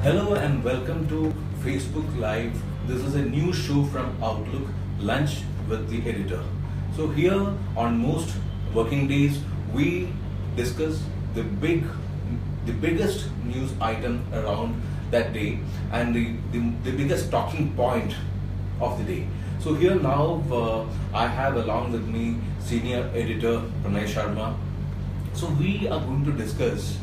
Hello and welcome to Facebook Live. This is a new show from Outlook, Lunch with the Editor. So here on most working days, we discuss the biggest news item around that day and the biggest talking point of the day. So here now I have along with me senior editor Pranay Sharma. So we are going to discuss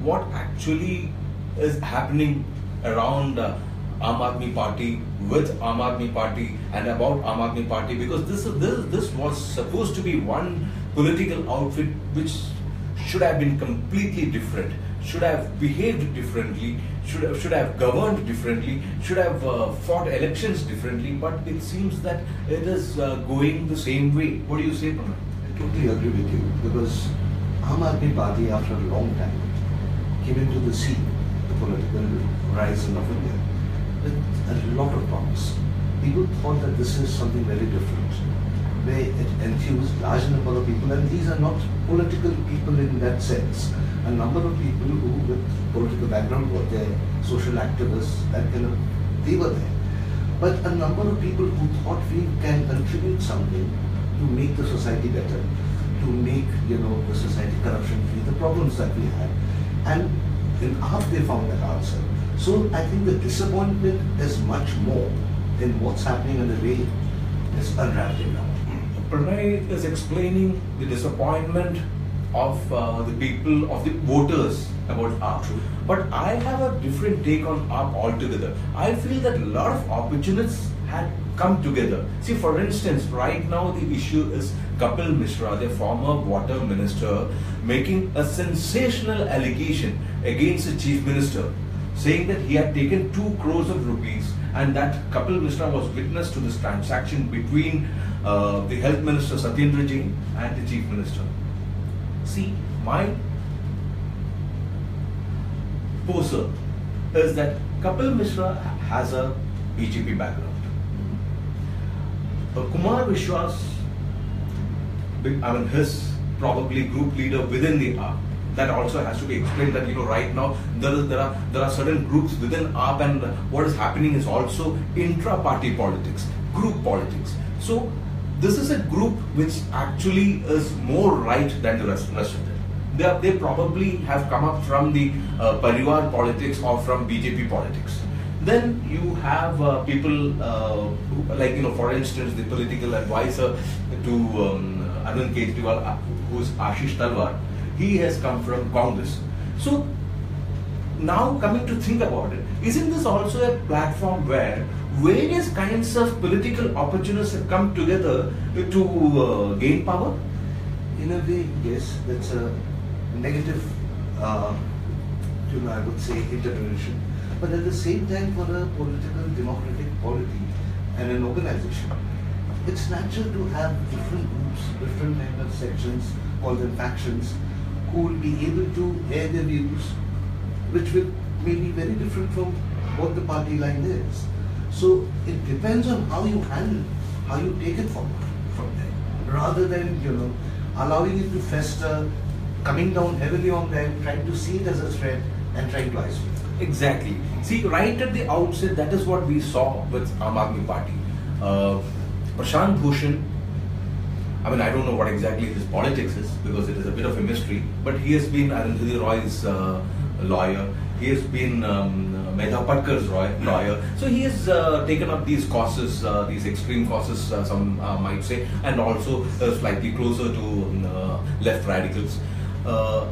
what actually is happening around Aam Aadmi Party, with Aam Aadmi Party and about Aam Aadmi Party, because this was supposed to be one political outfit which should have been completely different, should have behaved differently, should have governed differently, should have fought elections differently, but it seems that it is going the same way. What do you say, Pranay? I totally agree with you, because Aam Aadmi Party, after a long time, came into the scene, the political horizon of India, with a lot of promise. People thought that this is something very different, where it enthused large number of people, and these are not political people in that sense. A number of people who, with political background, were there, social activists, that kind of, they were there. But a number of people who thought we can contribute something to make the society better, to make the society corruption free, the problems that we had, and in half they found that answer. So I think the disappointment is much more in what's happening and the way it's unraveling now. Pranay is explaining the disappointment of the people, of the voters about AAP. But I have a different take on AAP altogether. I feel that a lot of opportunists had come together. See, for instance, right now the issue is Kapil Mishra, the former water minister, making a sensational allegation against the chief minister, saying that he had taken 2 crores of rupees and that Kapil Mishra was witness to this transaction between the health minister Satyendra Jain and the chief minister. See, my poser is that Kapil Mishra has a BJP background. Kumar Vishwas, his probably group leader within the AAP, that also has to be explained that right now there are certain groups within AAP, and what is happening is also intra-party politics, group politics. So this is a group which actually is more right than the rest of them. They probably have come up from the Parivar politics or from BJP politics. Then you have people who, for instance, the political advisor to Arvind Kejriwal, who is Ashish Talwar. He has come from Congress. So now coming to think about it, isn't this also a platform where various kinds of political opportunists have come together to gain power? In a way, yes, that's a negative, I would say, interpretation. But at the same time, for a political democratic polity and an organization, it's natural to have different groups, different kind of sections, call them factions, who will be able to air their views, which will may be very different from what the party line is. So it depends on how you handle, how you take it forward from there, rather than allowing it to fester, coming down heavily on them, trying to see it as a threat and trying to isolate. Exactly. See, right at the outset, that is what we saw with Aam Aadmi Party. Prashant Bhushan, I don't know what exactly his politics is, because it is a bit of a mystery, but he has been Arundhati Roy's lawyer, he has been Medha Patkar's lawyer, so he has taken up these causes, these extreme causes, some might say, and also slightly closer to left radicals.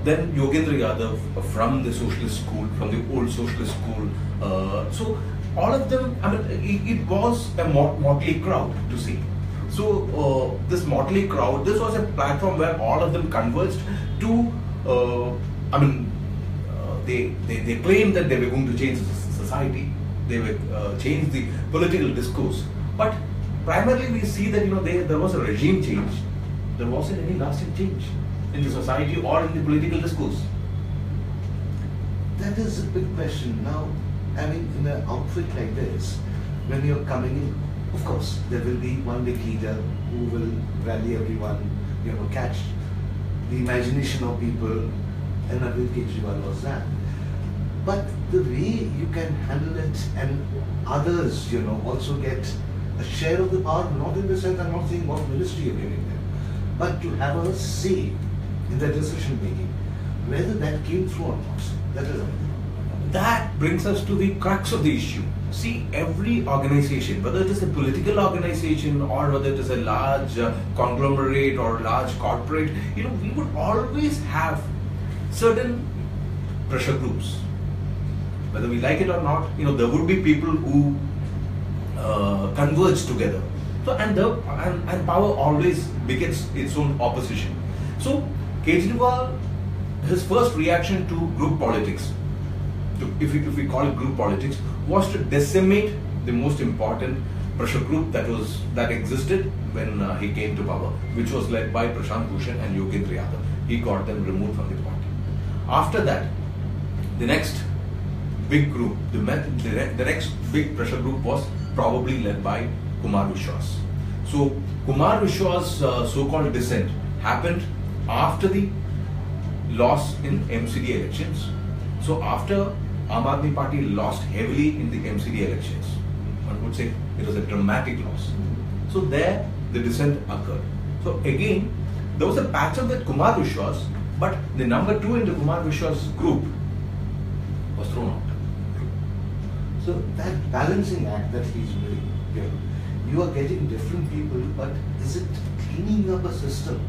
Then Yogendra Yadav from the socialist school, from the old socialist school. So all of them, it was a motley crowd to see. So this motley crowd, this was a platform where all of them converged to, they claimed that they were going to change society, they were change the political discourse. But primarily we see that there was a regime change. There wasn't any lasting change in the society or in the political discourse. That is a big question. Now, in an outfit like this, when you're coming in, of course, there will be one big leader who will rally everyone, catch the imagination of people, and Arvind Kejriwal was that. But the way you can handle it and others, also get a share of the power, not in the sense, I'm not saying what ministry you're giving them, but to have a say in their decision making, whether that came through or not. That is another. That brings us to the crux of the issue. See, every organization, whether it is a political organization or whether it is a large conglomerate or large corporate, we would always have certain pressure groups. Whether we like it or not, there would be people who converge together. So, and power always begets its own opposition. So, Kejriwal, his first reaction to group politics, if we call it group politics, was to decimate the most important pressure group that existed when he came to power, which was led by Prashant Bhushan and Yogendra Yadav. He got them removed from the party. After that, the next big group, the next big pressure group was probably led by Kumar Vishwas. So Kumar Vishwas' so-called dissent happened after the loss in MCD elections. So after Aam Aadmi Party lost heavily in the MCD elections, one would say it was a dramatic loss. So there the dissent occurred. So again, there was a patch-up with Kumar Vishwas, but the number 2 in the Kumar Vishwas group was thrown out. So that balancing act that he's doing, you are getting different people, but is it cleaning up a system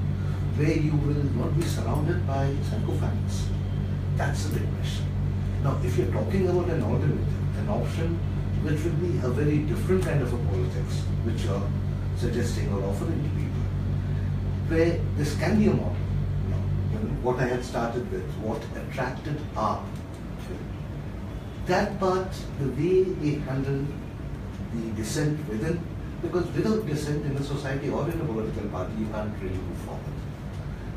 where you will not be surrounded by psychopaths? That's a big question. Now, if you're talking about an alternative, an option which will be a very different kind of a politics, which you're suggesting or offering to people, where this can be a model. What I had started with, what attracted AAP, that part, the way they handle the dissent within, because without dissent in a society or in a political party, you can't really move forward.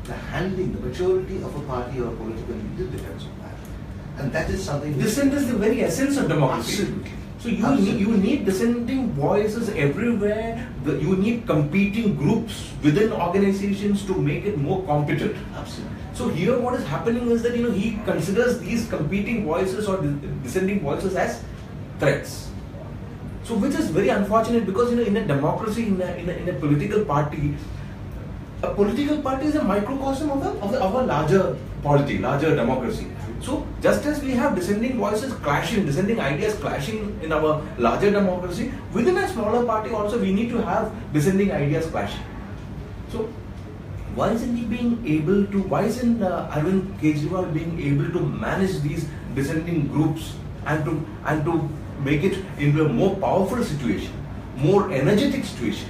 The handling, the maturity of a party or a political leader depends on that. And that is something... Dissent is the very essence of democracy. Absolutely. So you need dissenting voices everywhere. You need competing groups within organizations to make it more competent. Absolutely. So here what is happening is that he considers these competing voices or dissenting voices as threats. So which is very unfortunate, because in a democracy, in a political party is a microcosm of a larger polity, larger democracy. So just as we have dissenting voices clashing, dissenting ideas clashing in our larger democracy, within a smaller party also we need to have dissenting ideas clashing. So why isn't Arvind Kejriwal being able to manage these dissenting groups and to make it into a more powerful situation, more energetic situation,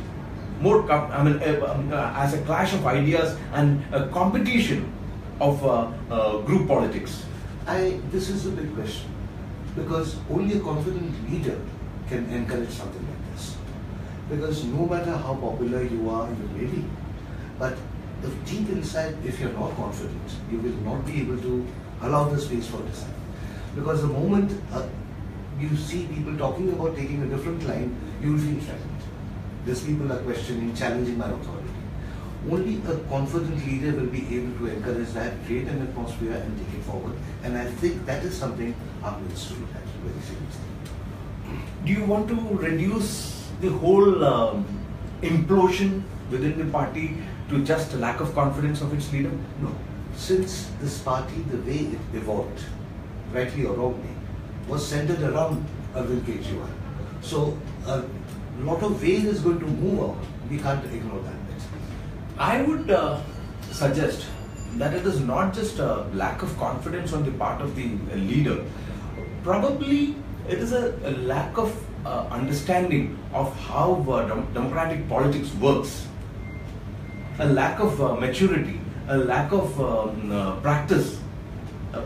more as a clash of ideas and a competition of group politics? This is a big question, because only a confident leader can encourage something like this. Because no matter how popular you are, you may be, but if deep inside, if you're not confident, you will not be able to allow the space for dissent. Because the moment you see people talking about taking a different line, you will feel threatened. These people are questioning, challenging my authority. Only a confident leader will be able to encourage that, create an atmosphere and take it forward. And I think that is something our ministry will have to very seriously. Do you want to reduce the whole implosion within the party to just a lack of confidence of its leader? No. Since this party, the way it evolved, rightly or wrongly, was centered around Arvind Kejriwal. So a lot of ways is going to move out. We can't ignore that bit. I would suggest that it is not just a lack of confidence on the part of the leader. Probably it is a lack of understanding of how democratic politics works. A lack of maturity, a lack of practice.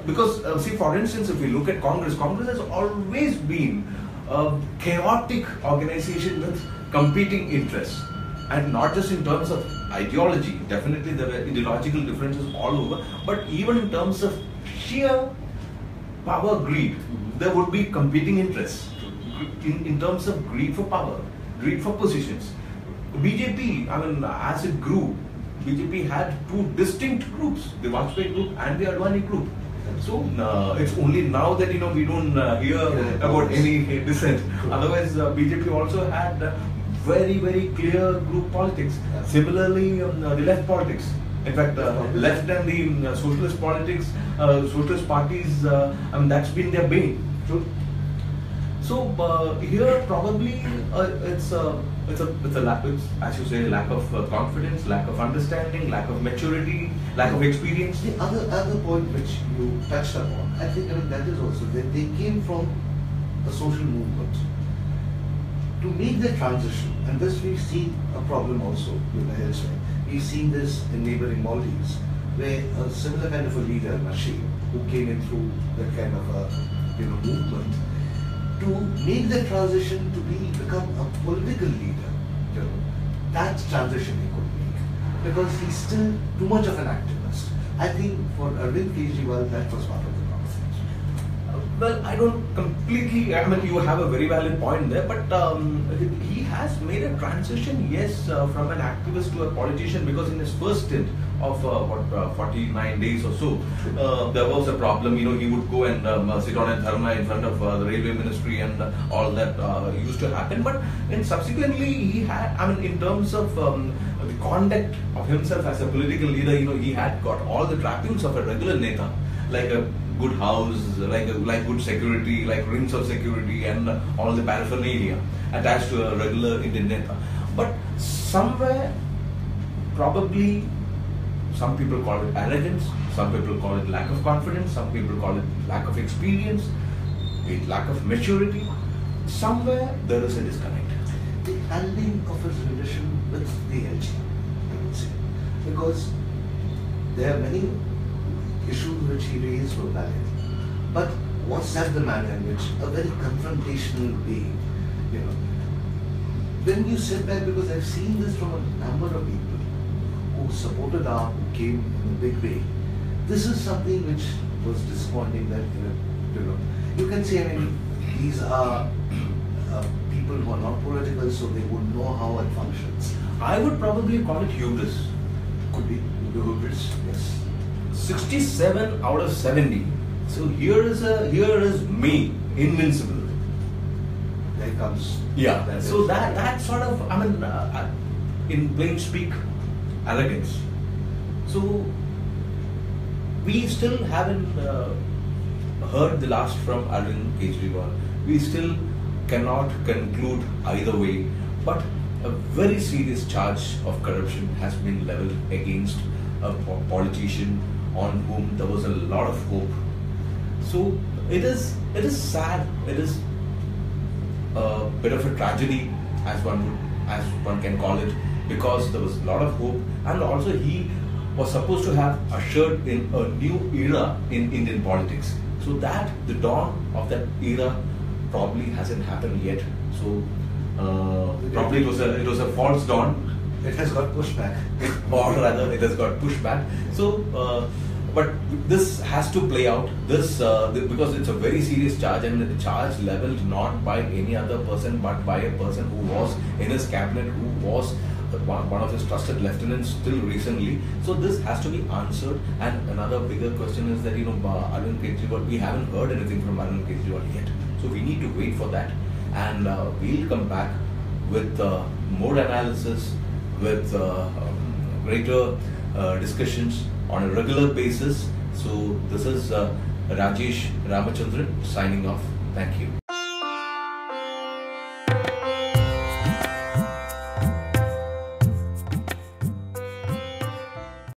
Because see, for instance, if we look at Congress has always been a chaotic organization with competing interests. And not just in terms of ideology, definitely there are ideological differences all over, but even in terms of sheer power greed, there would be competing interests in terms of greed for power, greed for positions. BJP, as it grew, BJP had two distinct groups, the Vajpayee group and the Advani group. So it's only now that we don't hear about any dissent. Otherwise, BJP also had very clear group politics. Similarly, the left politics. In fact, left and the socialist politics, socialist parties, that's been their bane. So here probably it's a lack, as you say, lack of confidence, lack of understanding, lack of maturity, lack of experience. The other point which you touched upon, I think that is also that they came from a social movement to make the transition, and this we've seen a problem also elsewhere. We've seen this in neighboring Maldives, where a similar kind of a leader, Nasheed, who came in through that kind of a movement, to make the transition to become a political leader. That transition he could make, because he's still too much of an activist. I think for Arvind Kejriwal, that was part of the conversation. Well, I don't completely, you have a very valid point there, but he has made a transition, yes, from an activist to a politician, because in his first stint of 49 days or so, there was a problem. He would go and sit on a dharma in front of the railway ministry, and all that used to happen. But subsequently, he had, in terms of the conduct of himself as a political leader, he had got all the trappings of a regular neta, like a good house, like good security, like rings of security, and all the paraphernalia attached to a regular Indian neta. But somewhere, probably, some people call it arrogance, some people call it lack of confidence, some people call it lack of experience, lack of maturity. Somewhere there is a disconnect. The handling of his relation with the LG, I would say, because there are many issues which he raised were valid, but was that the manner in which a very confrontational way, when you sit back, because I've seen this from a number of people who supported AAP, who came in a big way, this is something which was disappointing. That you can say, these are people who are not political, so they would know how it functions. I would probably call it hubris. Could be hubris, yes. 67 out of 70. So here is me, invincible. There comes. Yeah. So that sort of, in plain speak, arrogance. So we still haven't heard the last from Arvind Kejriwal. We still cannot conclude either way. But a very serious charge of corruption has been leveled against a politician on whom there was a lot of hope. So it is sad. It is a bit of a tragedy, as one can call it, because there was a lot of hope, and also he was supposed to have ushered in a new era in Indian politics. So that the dawn of that era probably hasn't happened yet. So probably it was a false dawn. It has got pushed back. Or rather, it has got pushed back. So, but this has to play out. This because it's a very serious charge, and the charge leveled not by any other person, but by a person who was in his cabinet, who was one of his trusted lieutenants till recently. So this has to be answered. And another bigger question is that Arvind Kejriwal, we haven't heard anything from Arvind Kejriwal yet. So we need to wait for that, and we'll come back with more analysis, with greater discussions on a regular basis. So this is Rajesh Ramachandran signing off. Thank you.